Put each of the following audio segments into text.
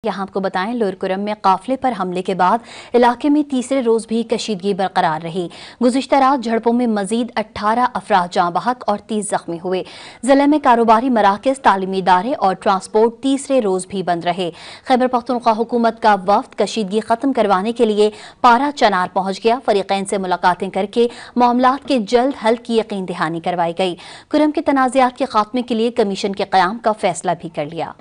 यहाँ आपको बताएं, लोअर कुरम में काफिले पर हमले के बाद इलाके में तीसरे रोज भी कशीदगी बरकरार रही। गुज़िश्ता रात झड़पों में मजीद 18 अफराद जाँ बहक और 30 जख्मी हुए। जिले में कारोबारी मराकज, तालीमी इदारे और ट्रांसपोर्ट तीसरे रोज भी बंद रहे। खैबर पख्तूनख्वा हुकूमत का वफ्द कशीदगी खत्म करवाने के लिए पारा चनार पहुंच गया। फरीकैन से मुलाकातें करके मामलात के जल्द हल की यकीन दहानी करवाई गई। कुरम के तनाज़ात के खात्मे के लिए कमीशन के क़याम का फैसला भी कर लिया।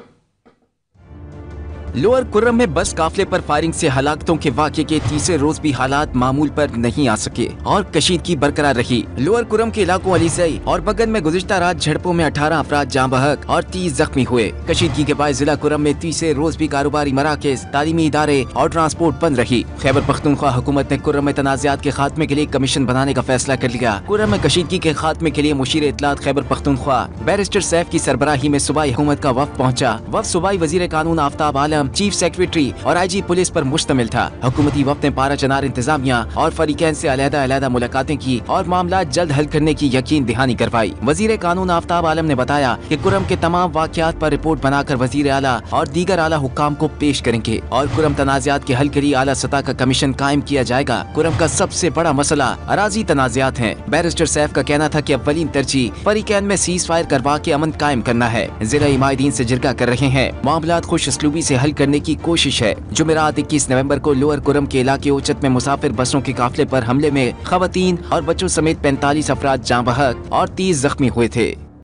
लोअर कुर्रम में बस काफिले पर फायरिंग से हलाकतों के वाक़े के तीसरे रोज भी हालात मामूल पर नहीं आ सके और कशीदगी बरकरार रही। लोअर कुर्रम के इलाकों अलीसई और बगन में गुज़िश्ता रात झड़पों में 18 अफराद जाँ बहक और 30 जख्मी हुए। कशीदगी के बाद जिला कुर्रम में तीसरे रोज भी कारोबारी मराकज, तालीमी इदारे और ट्रांसपोर्ट बंद रही। खैबर पख्तूनख्वा हुकूमत ने कुर्रम में तनाज़ात के खात्मे के लिए कमीशन बनाने का फैसला कर लिया। कुर्रम में कशीदगी के खात्मे के लिए मुशीर इत्तलात खैबर पख्तूनख्वा बैरिस्टर सैफ की सरबराही में सूबाई हुकूमत का वफ्द पहुंचा। वफ्द सूबाई वजीर कानून आफ्ताब आलम, चीफ सेक्रेटरी और IG पुलिस पर मुश्तमिल था। हुकूमती वफ्द ने पारा चनार इंतजामिया और फरीकैन से अलहदा मुलाकातें की और मामला जल्द हल करने की यकीन दहानी करवाई। वजीर कानून आफ्ताब आलम ने बताया कि कुर्रम के तमाम वाक़यात पर रिपोर्ट बनाकर वजीर आला और दीगर आला हुक्काम को पेश करेंगे और कुर्रम तनाज़ात के हल के लिए आला सतह का कमीशन कायम किया जाएगा। कुर्रम का सबसे बड़ा मसला अराजी तनाज़ात है। बैरिस्टर सैफ का कहना था कि अव्वलीन तरजीह फरीकैन में सीज फायर करवा के अमन कायम करना है। जिला इमादीन से जिरगा कर रहे हैं। मामलात खुश असलूबी से हल करने की कोशिश है। जुमेरात 21 नवंबर को लोअर कुर्रम के इलाके ओचत में मुसाफिर बसों के काफिले पर हमले में खवातीन और बच्चों समेत 45 अफराद जाँ बहक और 30 जख्मी हुए थे।